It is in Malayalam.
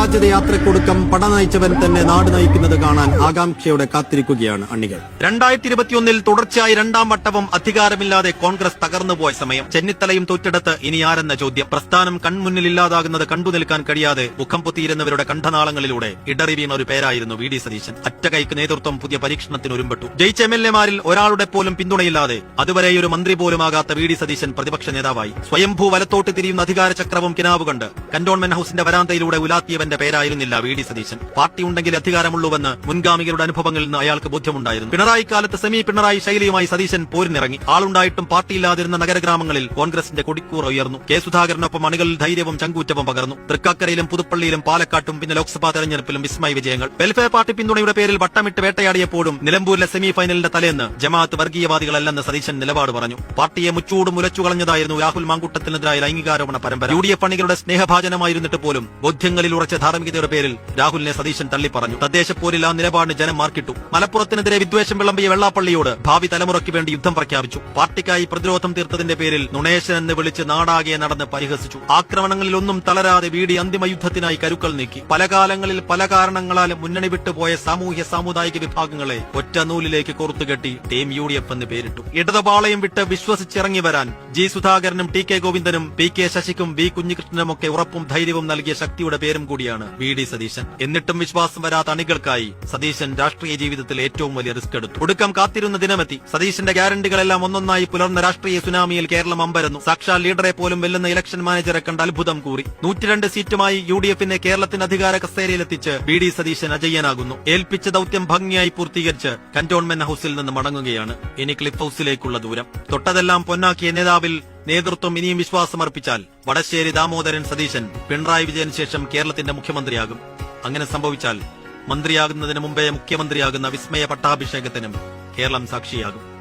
രാജ്യയാത്രക്കൊടുക്കം പട നയിച്ചവൻ തന്നെ നാട് നയിക്കുന്നത് കാണാൻ ആകാംക്ഷയോടെ കാത്തിരിക്കുകയാണ് അണികൾ. 2021 തുടർച്ചയായി രണ്ടാം വട്ടവും അധികാരമില്ലാതെ കോൺഗ്രസ് തകർന്നുപോയ സമയം. ചെന്നിത്തലയും തോറ്റെടുത്ത് ഇനി ആരെന്ന ചോദ്യം. പ്രസ്ഥാനം കൺമുന്നിലില്ലാതാകുന്നത് കണ്ടു നിൽക്കാൻ കഴിയാതെ മുഖം പൊത്തിയിരുന്നവരുടെ കണ്ഠനാളങ്ങളിലൂടെ ഇടറി വീണ ഒരു പേരായിരുന്നു വി ഡി സതീശൻ. അറ്റകൈക്ക് നേതൃത്വം പുതിയ പരീക്ഷണത്തിന് ഒരുമ്പെട്ടു. ജയിച്ച MLA-മാരിൽ ഒരാളുടെ പോലും പിന്തുണയില്ലാതെ അതുവരെ ഒരു മന്ത്രി പോലുമാകാത്ത വി ഡി സതീശൻ പ്രതിപക്ഷ നേതാവായി. സ്വയംഭൂ വലത്തോട്ട് തിരിയുന്ന അധികാര ചക്രവും കിനാവ് കണ്ട് കന്റോൺമെന്റ് ഹൌസിന്റെ വരാന്തയിലൂടെ ഉലാത്തിയവന്റെ പേരായിരുന്നില്ല വി ഡി സതീശൻ. പാർട്ടി ഉണ്ടെങ്കിൽ അധികാരമുള്ളൂവെന്ന് മുൻഗാമികളുടെ അനുഭവങ്ങളിൽ നിന്ന് അയാൾക്ക് ബോധ്യമുണ്ടായിരുന്നു. പിണറായി കാലത്ത് സെമി പിണറായി ശൈലിയുമായി സതീശൻ പോരിനിറങ്ങി. ആളുണ്ടായിട്ടും പാർട്ടിയില്ലാതിരുന്ന നഗരഗ്രാമങ്ങളിൽ കോൺഗ്രസിന്റെ കൊടിക്കൂറ ഉയർന്നു. കെ സുധാകരനൊപ്പം അണികളിൽ ധൈര്യവും ചങ്കൂറ്റവും പകർന്നു. തൃക്കാക്കരയിലും പുതുപ്പള്ളിയിലും പാലക്കാട്ടും പിന്നെ ലോക്സഭാ തെരഞ്ഞെടുപ്പിലും വിസ്മയ വിജയങ്ങൾ. വെൽഫെയർ പാർട്ടി പിന്തുണയുടെ പേരിൽ വട്ടമിട്ട് വേട്ടയാടിയപ്പോഴും നിലമ്പൂരിലെ സെമി ഫൈനലിന്റെ തലേന്ന് ജമാഅത്ത് വർഗീയവാദികളല്ലെന്ന് സതീശൻ നിലപാട് പറഞ്ഞു. പാർട്ടിയെ മുച്ചൂടും ഉലച്ചുകളഞ്ഞതായിരുന്നു രാഹുൽ മാങ്കുട്ടത്തിനെതിരായ ലൈംഗികാരോപണ പരമ്പര. UDF അണികളുടെ സ്നേഹഭാജനമായിരുന്നിട്ട് പോലും ബോധ്യങ്ങളിൽ ഉറച്ച ധാർമ്മികതയുടെ പേരിൽ രാഹുലിനെ സതീശൻ തള്ളിപ്പറഞ്ഞു. തദ്ദേശപ്പോരിൽ ആ നിലപാടിന് ജനം മാർക്കിട്ടു. മലപ്പുറത്തിനെതിരെ വിദ്വേഷം വിളമ്പിയ വെള്ളാപ്പള്ളിയോട് ഭാവി തലമുറയ്ക്ക് വേണ്ടി യുദ്ധം പ്രഖ്യാപിച്ചു. പാർട്ടിക്കായി പ്രതിരോധം തീർത്തതിന്റെ പേരിൽ നുണേശൻ എന്ന് വിളിച്ച് നാടാകെ നടന്ന് പരിഹസിച്ചു. ആക്രമണങ്ങളിലൊന്നും തളരാതെ വീടി അന്തിമ യുദ്ധത്തിനായി കരുക്കൾ നീക്കി. പല കാലങ്ങളിൽ പല കാരണങ്ങളാൽ മുന്നണി വിട്ടുപോയ സാമൂഹ്യ സാമുദായിക വിഭാഗങ്ങളെ ഒറ്റ നൂലിലേക്ക് കോർത്തുകെട്ടി ടീം UDF എന്ന് പേരിട്ടു. ഇടതുപാളയം വിട്ട് വിശ്വസിച്ചിറങ്ങി വരാൻ ജി സുധാകരനും ടി കെ ഗോവിന്ദനും പി കെ ശശിക്കും വി കുഞ്ഞികൃഷ്ണനുമൊക്കെ ഉറപ്പും ധൈര്യവും നൽകിയ ശക്തിയുടെ പേരും കൂടിയാണ് വി ഡി സതീശൻ. എന്നിട്ടും വിശ്വാസം വരാത്ത അണികൾക്കായി സതീശൻ രാഷ്ട്രീയ ജീവിതത്തിൽ ഏറ്റവും വലിയ റിസ്ക് എടുത്തു. ഒടുക്കം കാത്തിരുന്ന ദിനമെത്തി. സതീശന്റെ ഗ്യാരണ്ടികളെല്ലാം ഒന്നൊന്നായി പുലർന്ന രാഷ്ട്രീയ സുനാമിയിൽ കേരളം അമ്പരന്നു. സാക്ഷാൽ ലീഡറെ പോലും വെല്ലുന്ന ഇലക്ഷൻ മാനേജറെ കണ്ട് അത്ഭുതം കൂറി. 102 സീറ്റുമായി UDF-നെ കേരളത്തിന്റെ അധികാര കസേരയിലെത്തിച്ച് വി ഡി സതീശൻ അജയ്യനാകുന്നു. ഏൽപ്പിച്ച ദൌത്യം ഭംഗിയായി പൂർത്തീകരിച്ച് കന്റോൺമെന്റ് ഹൌസിൽ നിന്ന് മടങ്ങുകയാണ്. ഇനി ക്ലിഫ് ഹൌസിലേക്കുള്ള ദൂരം. തൊട്ടതെല്ലാം പൊന്നാക്കിയ നേതാവിൽ നേതൃത്വം ഇനിയും വിശ്വാസമർപ്പിച്ചാൽ വടശ്ശേരി ദാമോദരൻ സതീശൻ പിണറായി വിജയന് ശേഷം കേരളത്തിന്റെ മുഖ്യമന്ത്രിയാകും. അങ്ങനെ സംഭവിച്ചാൽ മന്ത്രിയാകുന്നതിന് മുമ്പേ മുഖ്യമന്ത്രിയാകുന്ന വിസ്മയ പട്ടാഭിഷേകത്തിനും കേരളം സാക്ഷിയാകും.